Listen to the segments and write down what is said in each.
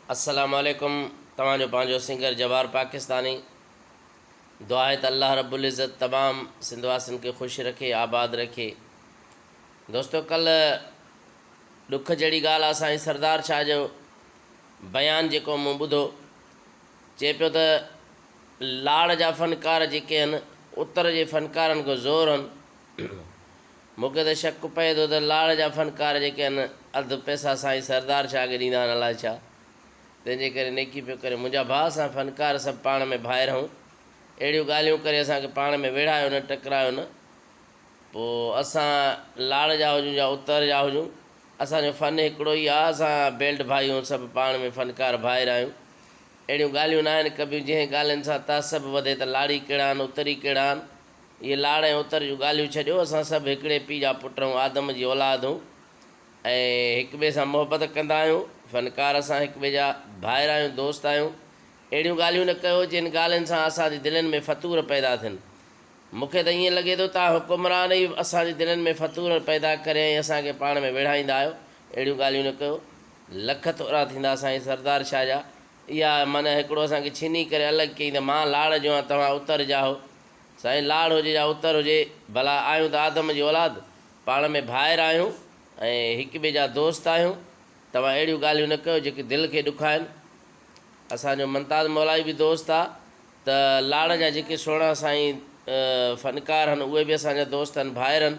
अस्सलाम वालेकुम। तव्हांजो पंहिंजो सिंगर जवाहर पाकिस्तानी। दुआ है त अल्लाह रब्बुल इज़्ज़त तमाम सिंधवासिन के खुश रखे, आबाद रखे। दोस्तों, कल दुख जहिड़ी ॻाल्हि आहे, साईं सरदार शाह जो बयान जेको मूं ॿुधो, चए पियो त लाड़ जा फ़नकार जेके आहिनि, उत्तर जे फ़नकारनि खां ज़ोर आहिनि। मूंखे त शक पए थो त लाड़ जा फ़नकार जेके आहिनि अधु पैसा साईं सरदार शाह खे ॾींदा आहिनि, अलाए छा। तंहिंजे करे नेकी पियो करे। मुंहिंजा भाउ असां फ़नकार सभु पाण में भाइ रहूं, अहिड़ियूं ॻाल्हियूं करे असांखे पाण में विढ़ायो न, टकरायो न। पोइ असां लाड़ जा हुजूं या उत्तर जा हुजूं, असांजो फ़न हिकिड़ो ई आहे। असां बेल्ट भाई आहियूं, सभु पाण में फ़नकार भाइर आहियूं। अहिड़ियूं ॻाल्हियूं न आहिनि कबियूं जंहिं ॻाल्हियुनि सां तसब वधे त लाड़ी कहिड़ा आहिनि, उत्तरी कहिड़ा आहिनि। इहे लाड़ ऐं उत्तर जूं ॻाल्हियूं छॾियो। असां सभु हिकिड़े पीउ जा पुट आहियूं, आदम जी औलाद आहियूं ऐं हिक ॿिए सां मुहबत कंदा आहियूं। फ़नकार असां हिक ॿिए जा भाइर आहियूं, दोस्त आहियूं। अहिड़ियूं ॻाल्हियूं न कयो जिन ॻाल्हियुनि सां असांजे दिलनि में फ़तूर पैदा थियनि। मूंखे त ईअं लॻे थो तव्हां हुकुमरान ई असांजे दिलनि में फ़तूर पैदा करे ऐं असांखे पाण में विढ़ाईंदा आहियो। अहिड़ियूं ॻाल्हियूं न कयो। लख थोरा थींदा साईं सरदार शाह जा। इहा माना हिकिड़ो असांखे छीनी करे अलॻि कई त मां लाड़ जो आहियां, तव्हां उत्तर जा हो। साईं लाड़ हुजे या उत्तर हुजे, भला आहियूं त आदम जी औलाद, पाण में भाइर आहियूं ऐं हिक ॿिए जा दोस्त आहियूं। तव्हां अहिड़ियूं ॻाल्हियूं न कयो जेके दिलि खे ॾुखाइनि। असांजो मुमताज़ मौलाई बि दोस्त आहे, त लाड़ जा जेके सुहिणा साईं फ़नकार आहिनि उहे बि असांजा दोस्त आहिनि, भाइर आहिनि।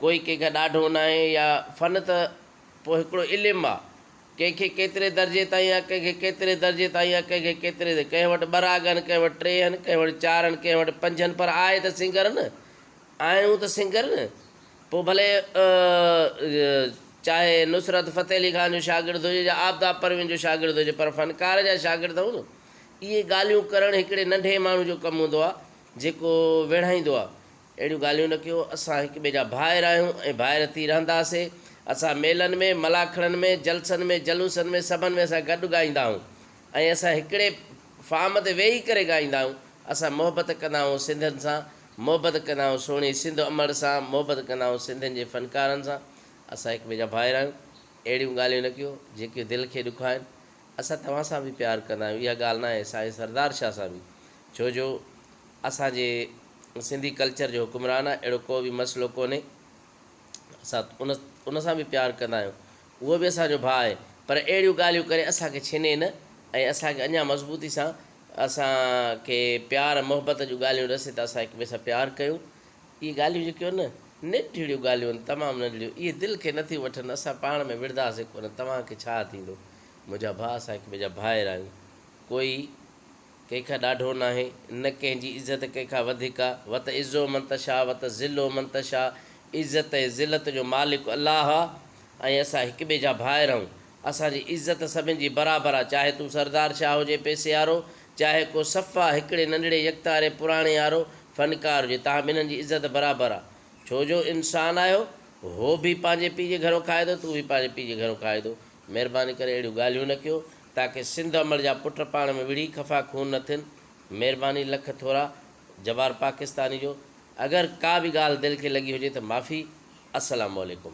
कोई कंहिंखां ॾाढो न आहे या फ़न त पोइ हिकिड़ो इल्मु आहे, कंहिंखे केतिरे दर्जे ताईं आहे, कंहिंखे केतिरे दर्जे ताईं आहे, कंहिंखे केतिरे, कंहिं वटि ॿ राग आहिनि, कंहिं वटि 3 आहिनि, कंहिं वटि 4 आहिनि, कंहिं वटि 5 आहिनि, पर आहे त सिंगर न, आहियूं त सिंगर न। पोइ भले चाहे नुसरत फ़तेह अली ख़ान जो शागिर्दु हुजे या आबदा परवीन जो शागिर्दु हुजे, पर फ़नकार जा शागिर्द आहियूं न। इहे ॻाल्हियूं करणु हिकिड़े नंढे माण्हू जो कमु हूंदो आहे जेको विढ़ाईंदो आहे। अहिड़ियूं ॻाल्हियूं न कयो। असां हिक ॿिए जा भाइर आहियूं ऐं भाइर थी रहंदासीं। असां मेलनि में, मलाखड़नि में, जलसनि में, जलूसनि में, सभनि में असां गॾु ॻाईंदा आहियूं ऐं असां हिकिड़े फार्म ते वेही करे ॻाईंदा आहियूं। असां मुहबत कंदा आहियूं सिंधियुनि सां, मुहबत कंदा आहियूं सुहिणी सिंध अमड़ सां, मुहबत कंदा आहियूं सिंधियुनि जे फ़नकारनि सां। असां हिक ॿिए जा भाइर आहियूं। अहिड़ियूं ॻाल्हियूं न कयो जेके दिलि खे ॾुखाइनि। असां तव्हां सां बि प्यारु कंदा आहियूं, इहा ॻाल्हि न आहे, साईं सरदार शाह सां बि, छो जो असांजे सिंधी कल्चर जो हुकुमरान आहे। अहिड़ो को बि मसइलो कोन्हे। असां उन सां बि प्यारु कंदा आहियूं, उहो बि असांजो भाउ आहे। पर अहिड़ियूं ॻाल्हियूं करे असांखे छीने न ऐं असांखे अञा मज़बूती सां असांखे प्यारु मुहबत जूं ॻाल्हियूं रसे त असां हिक ॿिए सां प्यारु कयूं। इहे ॻाल्हियूं जेकियूं आहिनि न, नंढड़ियूं ॻाल्हियूं आहिनि, तमामु नंढड़ियूं। इहे दिलि खे नथी वठनि। असां पाण में विढ़ंदासीं कोन, तव्हांखे छा थींदो। मुंहिंजा भाउ, असां हिक ॿिए जा भाइर आहियूं। कोई कंहिंखां ॾाढो न आहे, न कंहिंजी इज़त कंहिंखां वधीक आहे। वत इज़ो मंतशा, वत ज़िलो मंतशा। इज़त ऐं ज़िलत जो मालिक अलाह आहे ऐं असां हिक ॿिए जा भाइर आहियूं। असांजी इज़त सभिनि जी बराबरि आहे, चाहे तूं सरदार शाह हुजे पैसे वारो, चाहे को सफ़ा हिकिड़े नंढड़े यकतारे पुराणे वारो फ़नकार हुजे, तव्हां ॿिन्हिनि जी इज़त बराबरि आहे। छो जो इंसानु आहियो, हो बि पंहिंजे पीउ जे घरो खाए थो, तूं बि पंहिंजे पीउ जे घरो खाए थो। महिरबानी करे अहिड़ियूं ॻाल्हियूं न कयो ताकी सिंध अमड़ जा पुट पाण में विढ़ी खफ़ा खून न थियनि। महिरबानी लख थोरा। जवाहर पाकिस्तानी जो अगरि का बि ॻाल्हि दिलि खे लॻी हुजे त माफ़ी। अस्सलामु अलैकुम।